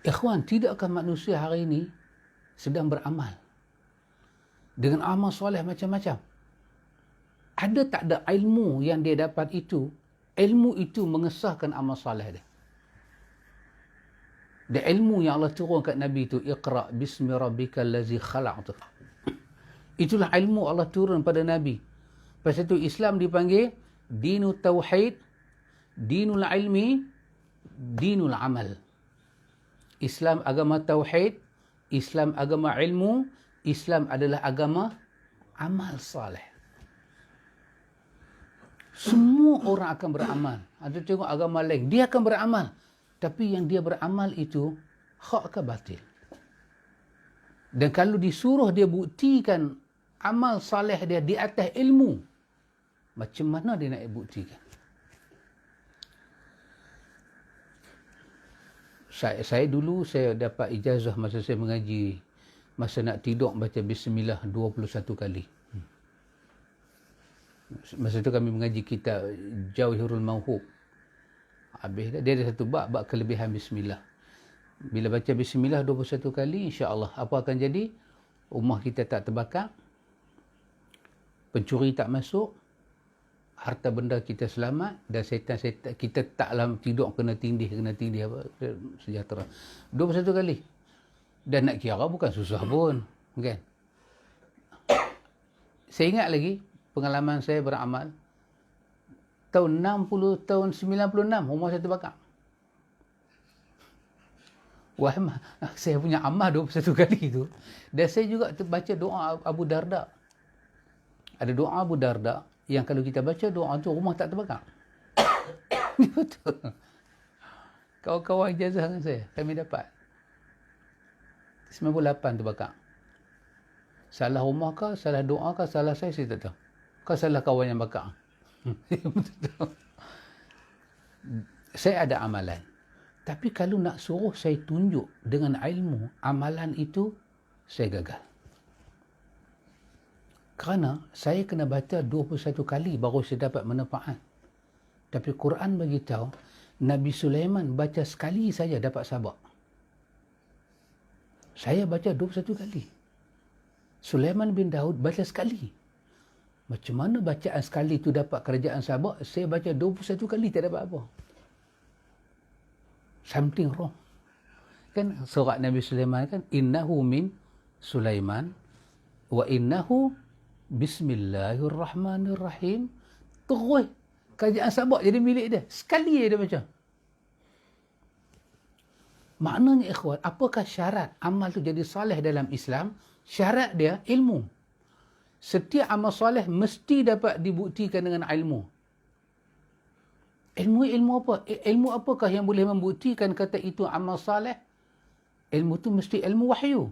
Ikhwan, tidakkah manusia hari ini sedang beramal? Dengan amal soleh macam-macam. Ada tak ada ilmu yang dia dapat itu, ilmu itu mengesahkan amal soleh dia. Dan ilmu yang Allah turun kat Nabi itu, Iqra' bismi rabbikal ladzi khalaq tu. Itulah ilmu Allah turun pada Nabi. Pasal itu Islam dipanggil dinul tauhid, dinul ilmi, dinul amal. Islam agama tauhid, Islam agama ilmu, Islam adalah agama amal soleh. Semua orang akan beramal. Ada tengok agama lain, dia akan beramal. Tapi yang dia beramal itu hak ke batil. Dan kalau disuruh dia buktikan amal soleh dia di atas ilmu, macam mana dia nak buktikan? Saya dulu saya dapat ijazah masa saya mengaji, masa nak tidur baca bismillah 21 kali. Masa tu kami mengaji kitab Jawahirul Mauhub. Habis dia ada satu bab kelebihan bismillah. Bila baca bismillah 21 kali, insya-Allah apa akan jadi? Rumah kita tak terbakar, pencuri tak masuk, harta benda kita selamat, dan setan-setan kita taklah tidur kena tindih apa, sejahtera. 21 kali. Dan nak kira bukan susah pun, kan? Saya ingat lagi pengalaman saya beramal tahun 60, tahun 96 rumah saya terbakar. Wah, saya punya amal 21 kali tu. Dan saya juga baca doa Abu Darda. Ada doa Abu Darda yang kalau kita baca doa tu rumah tak terbakar. Betul. Kawan-kawan ijazah dengan saya, kami dapat 98 terbakar. Salah rumah kah, salah doa kah, salah saya tak tahu. Kau salah kawan yang bakar. Saya ada amalan. Tapi kalau nak suruh saya tunjuk dengan ilmu, amalan itu saya gagal. Kerana saya kena baca 21 kali baru saya dapat manfaat. Tapi Quran beritahu, Nabi Sulaiman baca sekali saja dapat sabak. Saya baca 21 kali. Sulaiman bin Daud baca sekali. Macam mana bacaan sekali itu dapat kerajaan sabak? Saya baca 21 kali tak dapat apa. Something wrong. Kan surat Nabi Sulaiman kan, innahu min Sulaiman wa innahu bismillahirrahmanirrahim. Terus kerajaan sabak jadi milik dia. Sekali dia baca. Maknanya ikhwan, apakah syarat amal tu jadi soleh dalam Islam? Syarat dia ilmu. Setiap amal soleh mesti dapat dibuktikan dengan ilmu. Ilmu apa? Ilmu apakah yang boleh membuktikan kata itu amal soleh? Ilmu tu mesti ilmu wahyu.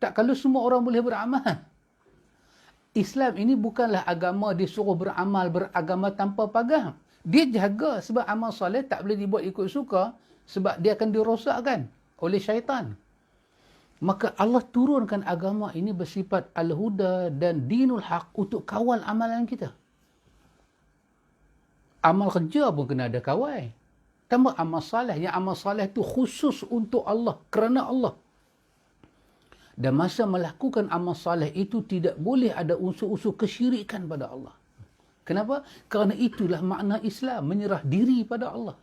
Tak kalau semua orang boleh beramal. Islam ini bukanlah agama disuruh beramal, beragama tanpa pagar. Dia jaga sebab amal soleh tak boleh dibuat ikut suka sebab dia akan dirosakkan oleh syaitan. Maka Allah turunkan agama ini bersifat al-huda dan dinul haq untuk kawal amalan kita. Amal kerja pun kena ada kawal. Tambah amal salih. Yang amal salih itu khusus untuk Allah, kerana Allah. Dan masa melakukan amal salih itu tidak boleh ada unsur-unsur kesyirikan pada Allah. Kenapa? Kerana itulah makna Islam, menyerah diri pada Allah.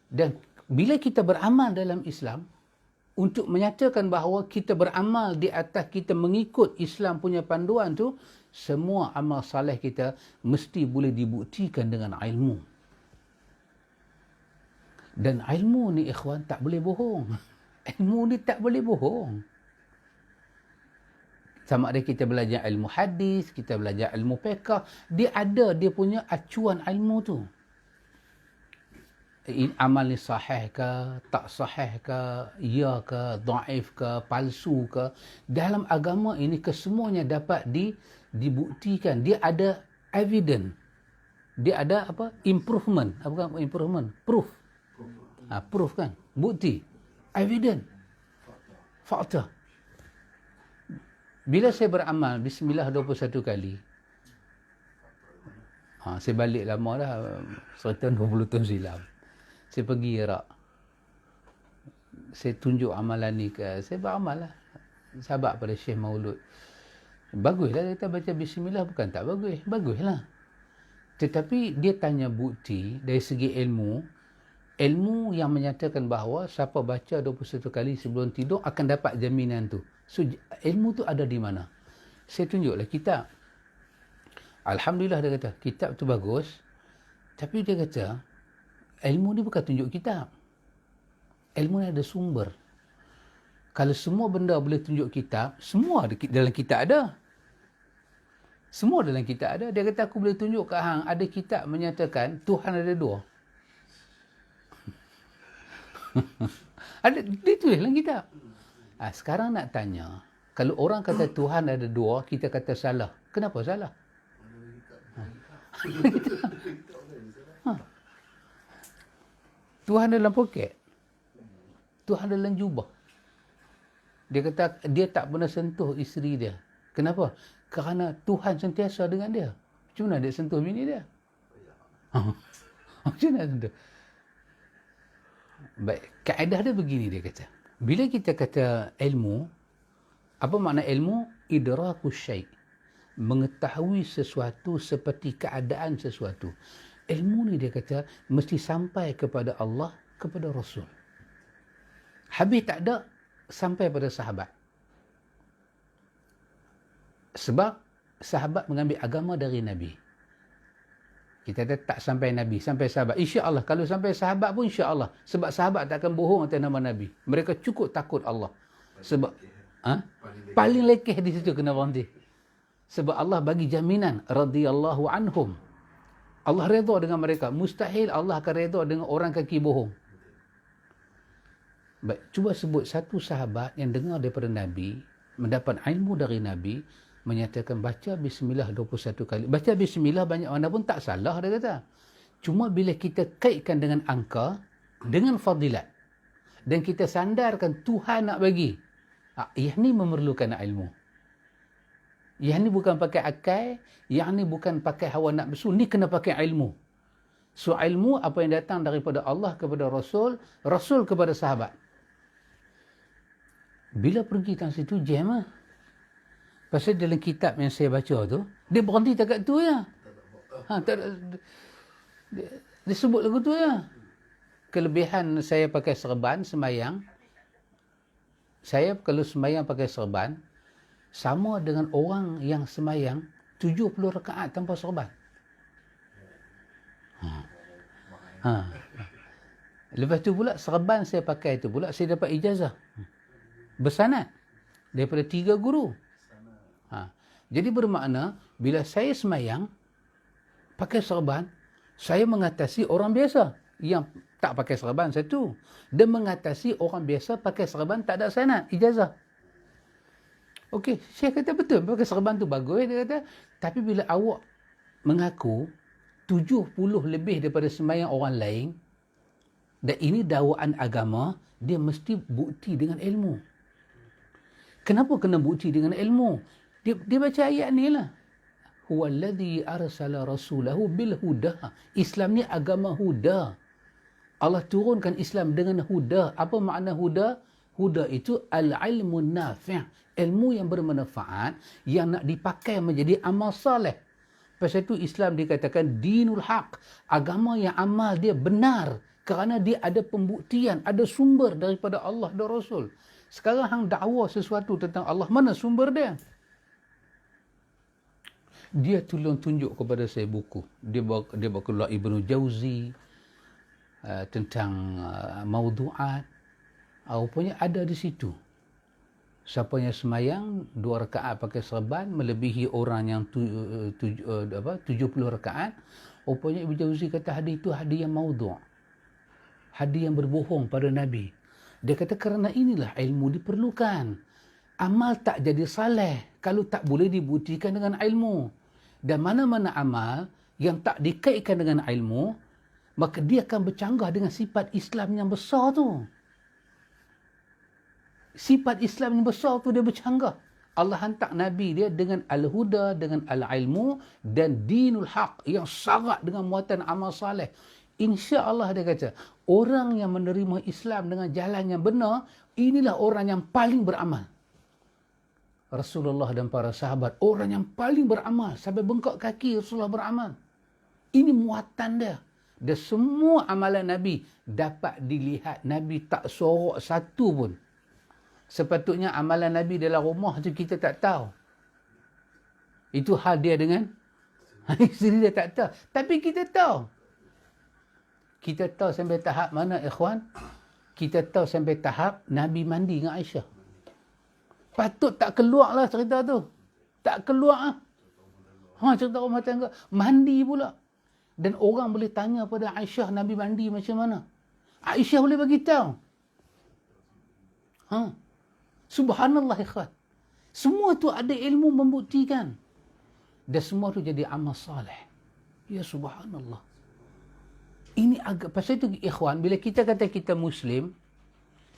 Dan bila kita beramal dalam Islam, untuk menyatakan bahawa kita beramal di atas kita mengikut Islam punya panduan tu, semua amal saleh kita mesti boleh dibuktikan dengan ilmu. Dan ilmu ni ikhwan tak boleh bohong. Ilmu ni tak boleh bohong. Sama ada kita belajar ilmu hadis, kita belajar ilmu fiqh, dia ada dia punya acuan ilmu tu. Amal ni sahih ke, tak sahih ke, ya ke, dhaif ke, palsu ke. Dalam agama ini kesemuanya dapat dibuktikan. Dia ada evidence. Dia ada apa? Improvement. Apa kan improvement? Proof. Proof kan? Bukti. Evidence. Fakta. Bila saya beramal Bismillah 21 kali, saya balik lama dah, 120 tahun silam. Saya pergi Iraq. Saya tunjuk amalan ni ke, saya beramal lah. Sahabat pada Syekh Maulud. Baguslah kita baca Bismillah, bukan tak bagus. Baguslah. Tetapi dia tanya bukti dari segi ilmu yang menyatakan bahawa siapa baca 21 kali sebelum tidur akan dapat jaminan tu. So, ilmu tu ada di mana? Saya tunjuklah kitab. Alhamdulillah dia kata, kitab tu bagus. Tapi dia kata, ilmu ni bukan tunjuk kitab. Ilmu ni ada sumber. Kalau semua benda boleh tunjuk kitab, semua dalam kitab ada. Semua dalam kitab ada. Dia kata, aku boleh tunjuk ke hang, ada kitab menyatakan Tuhan ada dua. Ada, dia tulis dalam kitab. Sekarang nak tanya, kalau orang kata Tuhan ada dua, kita kata salah. Kenapa salah? Tuhan dalam poket. Tuhan dalam jubah. Dia kata dia tak pernah sentuh isteri dia. Kenapa? Kerana Tuhan sentiasa dengan dia. Macam mana dia sentuh bini dia? Macam mana sentuh? Baik, kaedah dia begini dia kata. Bila kita kata ilmu, apa makna ilmu? Idrakus syai'. Mengetahui sesuatu seperti keadaan sesuatu. Ilmu ni dia kata mesti sampai kepada Allah, kepada Rasul. Habis tak ada, sampai pada sahabat. Sebab sahabat mengambil agama dari Nabi. Kita tak sampai Nabi, sampai sahabat. InsyaAllah, kalau sampai sahabat pun insyaAllah. Sebab sahabat tak akan bohong atas nama Nabi. Mereka cukup takut Allah. Sebab paling lekeh di situ kena berhenti. Sebab Allah bagi jaminan radhiyallahu anhum. Allah redha dengan mereka. Mustahil Allah akan redha dengan orang kaki bohong. Baik, cuba sebut satu sahabat yang dengar daripada Nabi, mendapat ilmu dari Nabi, menyatakan baca Bismillah 21 kali. Baca Bismillah banyak mana pun tak salah, dia kata. Cuma bila kita kaitkan dengan angka, dengan fadilat, dan kita sandarkan Tuhan nak bagi, yang ni memerlukan ilmu. Yang ni bukan pakai akal, yang ni bukan pakai hawa nafsu, ni kena pakai ilmu. So ilmu apa yang datang daripada Allah kepada Rasul, Rasul kepada sahabat. Bila pergi tang situ jam lah. Pasal dalam kitab yang saya baca tu, dia berhenti dekat tu ya. Dia sebut lagu tu ya. Kelebihan saya pakai serban semayang, saya kalau semayang pakai serban, sama dengan orang yang semayang 70 rakaat tanpa serban. Lepas tu pula serban saya pakai tu pula, saya dapat ijazah bersanad daripada 3 guru. Jadi bermakna bila saya semayang pakai serban, saya mengatasi orang biasa yang tak pakai serban satu, dan mengatasi orang biasa pakai serban tak ada sanad, ijazah. Okey, saya kata betul pakai serban tu bagus, dia kata. Tapi bila awak mengaku 70 lebih daripada semayang orang lain, dan ini dakwaan agama, dia mesti bukti dengan ilmu. Kenapa kena bukti dengan ilmu? Dia baca ayat ni lah. Huwallazi arsala rasulahu bil huda. Islam ni agama huda. Allah turunkan Islam dengan huda. Apa makna huda? Huda itu al-ilmun nafi'. Ilmu yang bermanfaat, yang nak dipakai menjadi amal saleh. Pasal itu Islam dikatakan dinul haq. Agama yang amal dia benar. Kerana dia ada pembuktian, ada sumber daripada Allah dan Rasul. Sekarang hang dakwa sesuatu tentang Allah, mana sumber dia? Dia tolong tunjuk kepada saya buku. Dia bawa keluar Ibnu Jauzi tentang maudu'at. Rupanya ada di situ. Siapa yang semayang 2 rakaat pakai serban melebihi orang yang 70 rakaat. Rupanya Ibn Jauzi kata hadis itu hadis yang maudhu'. Hadis yang berbohong pada Nabi. Dia kata kerana inilah ilmu diperlukan. Amal tak jadi saleh kalau tak boleh dibuktikan dengan ilmu. Dan mana-mana amal yang tak dikaitkan dengan ilmu, maka dia akan bercanggah dengan sifat Islam yang besar tu. Sifat Islam yang besar tu dia bercanggah. Allah hantar Nabi dia dengan al-huda, dengan al-ilmu dan dinul haq yang syarat dengan muatan amal saleh. Insya-Allah dia kata, orang yang menerima Islam dengan jalan yang benar, inilah orang yang paling beramal. Rasulullah dan para sahabat, orang yang paling beramal. Sampai bengkok kaki Rasulullah beramal. Ini muatan dia. Dan semua amalan Nabi dapat dilihat. Nabi tak sorok satu pun. Sepatutnya amalan Nabi dalam rumah tu kita tak tahu. Itu hal dia dengan isteri dia tak tahu. Tapi kita tahu. Kita tahu sampai tahap mana, ikhwan? Kita tahu sampai tahap Nabi mandi dengan Aisyah. Patut tak keluarlah cerita tu. Tak keluar. Cerita rumah tangga. Mandi pula. Dan orang boleh tanya pada Aisyah, Nabi mandi macam mana? Aisyah boleh bagi tahu. Subhanallah, ikhwan. Semua tu ada ilmu membuktikan. Dan semua tu jadi amal saleh. Ya subhanallah. Ini agak, pasal itu ikhwan, bila kita kata kita Muslim,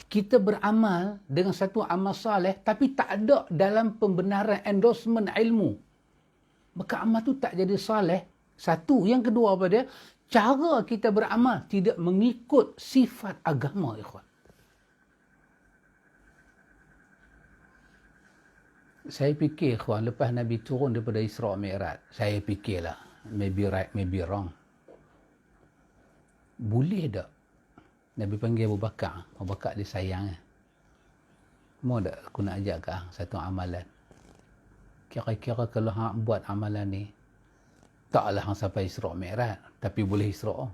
kita beramal dengan satu amal saleh, tapi tak ada dalam pembenaran endorsement ilmu. Maka amal tu tak jadi saleh. Satu. Yang kedua apa dia? Cara kita beramal tidak mengikut sifat agama, ikhwan. Saya fikir, ikhwan, lepas Nabi turun daripada Isra' Mi'raj, saya fikirlah, maybe right, maybe wrong. Boleh tak Nabi panggil Abu Bakar? Abu Bakar dia sayang. Mau tak aku nak ajak ke satu amalan? Kira-kira kalau hang buat amalan ni, taklah hang sampai Isra' Mi'raj, tapi boleh Isra'.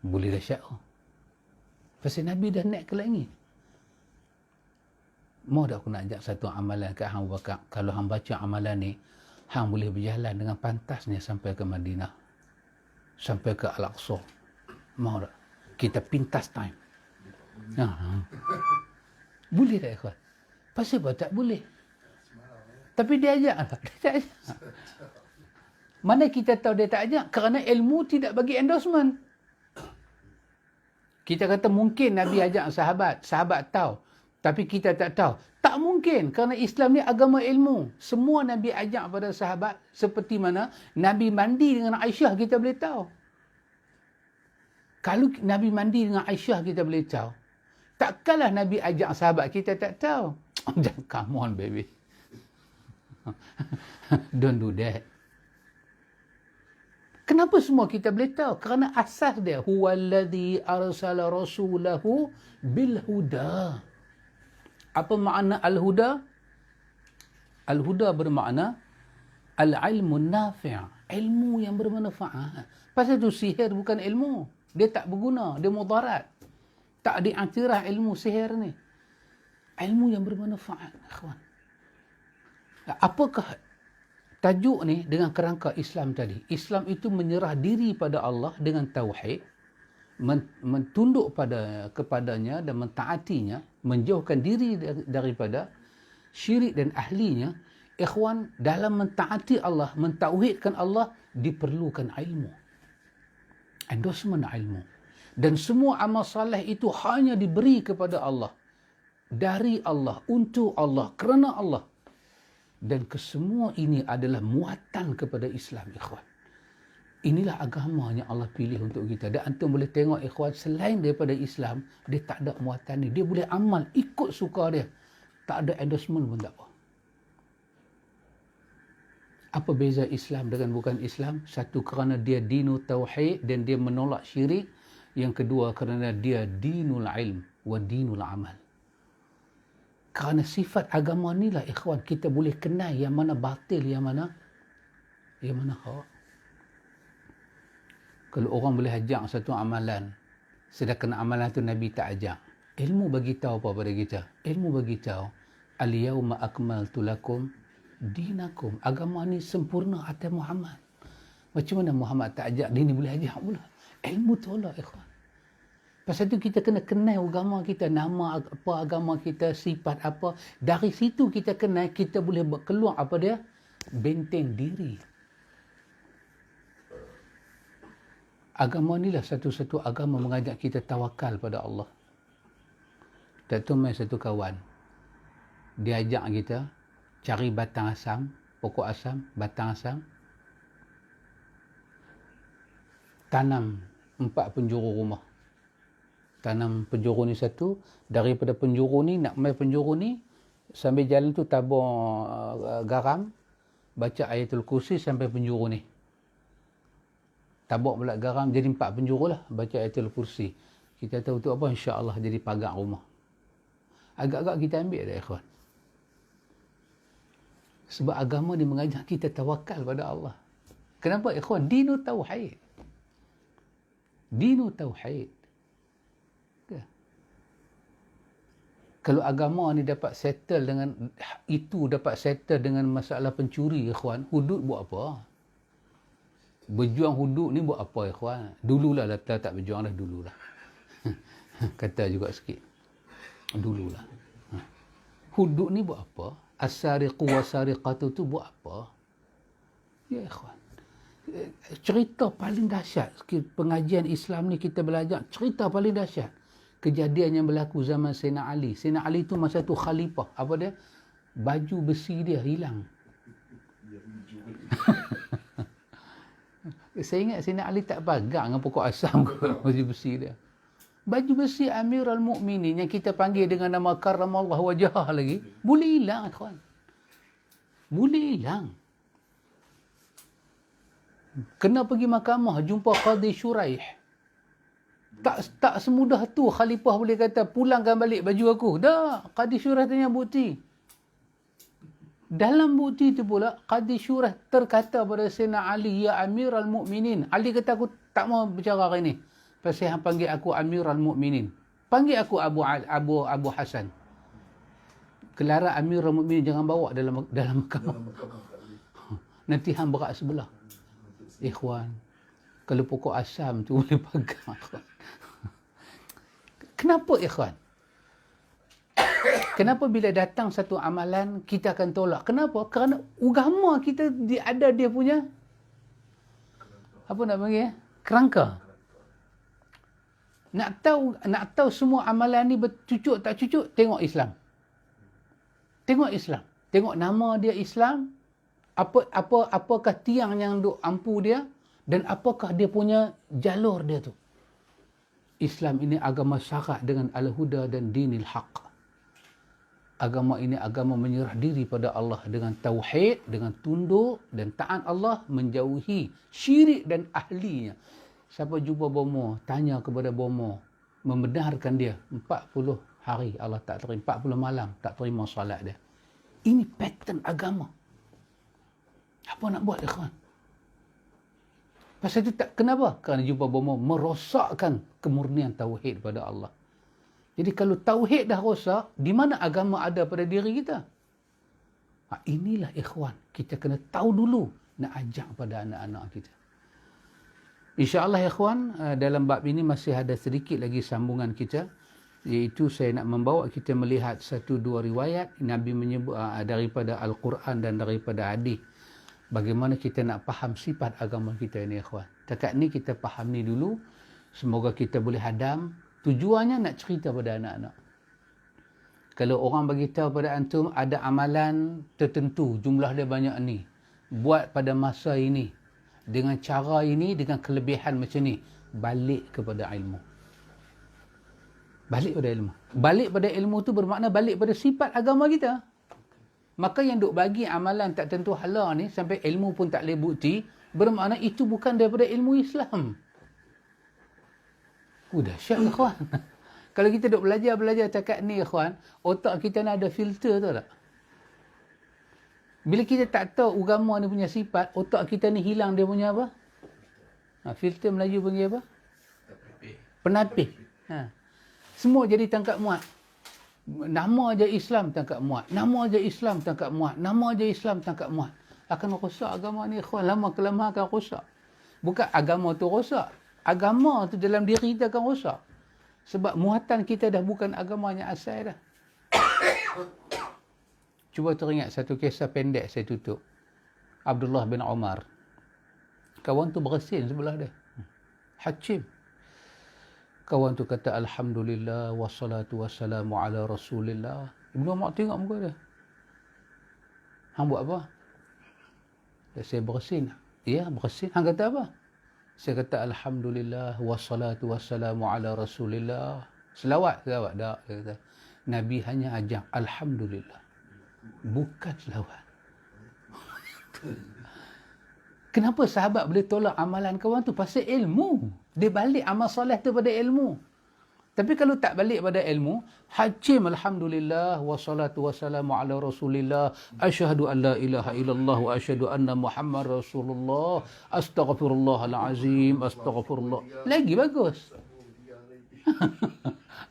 Boleh dahsyat. Pasal Nabi dah naik ke langit. Mau tak aku nak ajak satu amalan ke hang Abu Bakar? Kalau hang baca amalan ni, hang boleh berjalan dengan pantasnya sampai ke Madinah. Sampai ke Al-Aqsa. Mau tak? Kita pintas time. Boleh tak, ikhwan? Pasal apa tak boleh? Tapi dia ajak tak? Dia tak ajak. Mana kita tahu dia tak ajak? Kerana ilmu tidak bagi endorsement. Kita kata mungkin Nabi ajak sahabat. Sahabat tahu. Tapi kita tak tahu. Tak mungkin. Kerana Islam ni agama ilmu. Semua Nabi ajak pada sahabat. Seperti mana Nabi mandi dengan Aisyah, kita boleh tahu. Kalau Nabi mandi dengan Aisyah, kita boleh tahu. Takkanlah Nabi ajak sahabat, kita tak tahu. Jangan, come on baby. Don't do that. Kenapa semua kita boleh tahu? Kerana asas dia. Huwallazi arsala rasulahu bilhuda. Apa makna al-huda? Al-huda bermakna al-ilmu nafi'. Ilmu yang bermanfaat. Pasal tu sihir bukan ilmu. Dia tak berguna. Dia mudarat. Tak diiktiraf ilmu sihir ni. Ilmu yang bermanfaat. Apakah tajuk ni dengan kerangka Islam tadi? Islam itu menyerah diri pada Allah dengan tauhid, mentunduk kepadanya dan mentaatinya, menjauhkan diri daripada syirik dan ahlinya. Ikhwan, dalam mentaati Allah, mentauhidkan Allah, diperlukan ilmu. Endorsement ilmu. Dan semua amal saleh itu hanya diberi kepada Allah. Dari Allah, untuk Allah, kerana Allah. Dan kesemua ini adalah muatan kepada Islam, ikhwan. Inilah agama yang Allah pilih untuk kita. Dan antum boleh tengok, ikhwan, selain daripada Islam, dia tak ada muatan ni. Dia boleh amal ikut suka dia. Tak ada endorsement pun tak apa. Apa beza Islam dengan bukan Islam? Satu, kerana dia dinu tauhid dan dia menolak syirik. Yang kedua, kerana dia dinul ilm wa dinul amal. Kerana sifat agama inilah, ikhwan, kita boleh kenal yang mana batil, yang mana hak. Kalau orang boleh ajak satu amalan, sedangkan amalan tu Nabi tak ajak, Ilmu bagi tahu apa pada kita? Ilmu bagi tahu al-yauma akmaltu lakum dinakum. Agama ni sempurna atas Muhammad. Macam mana Muhammad tak ajak dia ni boleh ajak pula. Ilmu tu lah ikhwan. Pasal tu kita kena kenal agama kita, nama apa agama kita, sifat apa. Dari situ kita kenal, kita boleh keluar apa dia? Benteng diri. Agama ni lah satu-satu agama mengajak kita tawakal pada Allah. Tak tahu main satu kawan. Dia ajak kita cari batang asam, pokok asam, batang asam. Tanam 4 penjuru rumah. Tanam penjuru ni satu, daripada penjuru ni nak main penjuru ni, sambil jalan tu tabur garam, baca ayatul kursi sampai penjuru ni. Tabur pula garam, jadi 4 penjuru lah, baca ayatul kursi. Kita tahu tu apa, insya-Allah jadi pagar rumah. Agak-agak kita ambil dah ikhwan. Sebab agama ni mengajak kita tawakal pada Allah. Kenapa ikhwan? Dinu tauhid. Dinu tauhid. Kalau agama ni dapat settle dengan itu, dapat settle dengan masalah pencuri ikhwan, hudud buat apa? Berjuang hudud ni buat apa ikhwan? Dululah tak berjuang dah, dululah. Kata juga sikit. Dululah. Hudud ni buat apa? As-sariqu was-sariqatu tu buat apa? Ya ikhwan. Cerita paling dahsyat pengajian Islam ni kita belajar, cerita paling dahsyat kejadian yang berlaku zaman Sayyidina Ali. Sayyidina Ali tu masa tu khalifah. Apa dia? Baju besi dia hilang. Saya ingat Sayyidina Ali tak pegang dengan pokok asam ke baju besi dia. Baju besi Amirul Mukminin yang kita panggil dengan nama karramallahu wajhah lagi, boleh hilang kawan. Boleh hilang. Kena pergi mahkamah jumpa Qadhi Shuraih. Tak semudah tu khalifah boleh kata pulangkan balik baju aku. Dah, Qadhi Shuraih tanya bukti. Dalam bukti tu pula Qadhi Shuraih terkata pada Sayyidina Ali, ya Amirul Mukminin. Ali kata aku tak mau bicara hari ni. Pasal hang panggil aku Amirul Mukminin. Panggil aku Abu Hasan. Kelara Amirul Mukminin jangan bawa dalam mahkamah. Nanti hang berat sebelah. Ikhwan, kalau pokok asam tu boleh pegang. Kenapa ikhwan? Kenapa bila datang satu amalan kita akan tolak? Kenapa? Kerana agama kita ada dia punya apa nak panggil? Kerangka. Nak tahu semua amalan ni bercucuk tak cucuk, tengok Islam. Tengok Islam. Tengok nama dia Islam. Apakah tiang yang duk ampu dia dan apakah dia punya jalur dia tu. Islam ini agama syarat dengan al-huda dan dinil haq. Agama ini agama menyerah diri pada Allah dengan tauhid, dengan tunduk dan taat Allah, menjauhi syirik dan ahlinya. Siapa jumpa bomo, tanya kepada bomo, membenarkan dia 40 hari Allah tak terima, 40 malam tak terima solat dia. Ini pattern agama. Apa nak buat ikhwan? Pasal itu tak, kenapa? Kerana jumpa bomo merosakkan kemurnian tauhid pada Allah. Jadi kalau tauhid dah rosak, di mana agama ada pada diri kita? Inilah ikhwan, kita kena tahu dulu nak ajak pada anak-anak kita. InsyaAllah ikhwan, dalam bab ini masih ada sedikit lagi sambungan kita, iaitu saya nak membawa kita melihat satu dua riwayat Nabi menyebut daripada Al-Quran dan daripada hadis. Bagaimana kita nak faham sifat agama kita ini ikhwan. Dekat ni kita faham ni dulu, semoga kita boleh hadam. Tujuannya nak cerita pada anak-anak. Kalau orang bagi tahu pada antum ada amalan tertentu, jumlah dia banyak ni, buat pada masa ini, dengan cara ini, dengan kelebihan macam ni, balik kepada ilmu. Balik pada ilmu. Balik pada ilmu tu bermakna balik pada sifat agama kita. Maka yang duk bagi amalan tak tentu hala ni, sampai ilmu pun tak boleh bukti, bermakna itu bukan daripada ilmu Islam. Dahsyat ikhwan. Kalau kita duk belajar cakap ni ikhwan, otak kita ni ada filter tu tak? Bila kita tak tahu agama ni punya sifat, otak kita ni hilang dia punya apa? Filter Melayu panggil apa? Penapih. Semua jadi tangkap muat. Nama aja Islam tangkap muat. Nama aja Islam tangkap muat. Nama aja Islam tangkap muat. Akan rosak agama ni, ikhwan. Lama-kelamaan akan rosak. Bukan agama tu rosak. Agama tu dalam diri kita akan rosak. Sebab muatan kita dah bukan agamanya asal dah. Cuba teringat satu kisah pendek saya tutup. Abdullah bin Umar. Kawan tu bersin sebelah dia. Hakim. Kawan tu kata Alhamdulillah wassalatu wassalamu ala Rasulillah. Ibnu Umar tengok muka dia. Hang buat apa? Saya bersin. Ya, bersin. Hang kata apa? Saya kata Alhamdulillah wassalatu wassalamu ala Rasulillah. Selawat tak? Dia kata. Nabi hanya ajar Alhamdulillah. Bukan selawat. Kenapa sahabat boleh tolak amalan kawan tu? Pasal ilmu. Dia balik amal soleh tu pada ilmu. Tapi kalau tak balik pada ilmu, Hakim Alhamdulillah wassalatu wassalamu ala Rasulillah, asyhadu an la ilaha illallah wa asyhadu anna Muhammad Rasulullah, astaghfirullahalazim, astaghfirullah. Lagi bagus.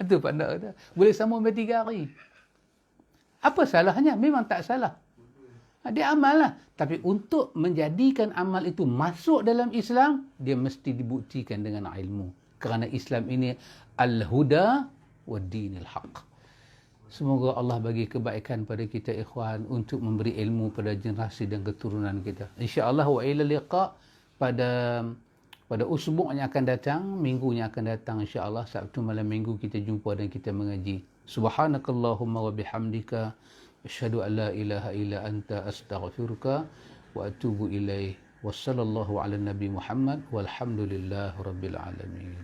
Itu pandai kata. Boleh sambung sampai 3 hari. Apa salahnya? Memang tak salah. Dia amal lah. Tapi untuk menjadikan amal itu masuk dalam Islam, dia mesti dibuktikan dengan ilmu. Kerana Islam ini al-huda wa dinil haq. Semoga Allah bagi kebaikan pada kita ikhwan untuk memberi ilmu pada generasi dan keturunan kita. InsyaAllah wa ila liqa pada usbu' yang akan datang, minggu yang akan datang insyaAllah, Sabtu malam minggu kita jumpa dan kita mengaji. Subhanakallahumma wa bihamdika asyhadu an la ilaha illa anta astaghfiruka wa atubu ilaih. Wassallallahu ala nabi Muhammad walhamdulillahi rabbil alamin.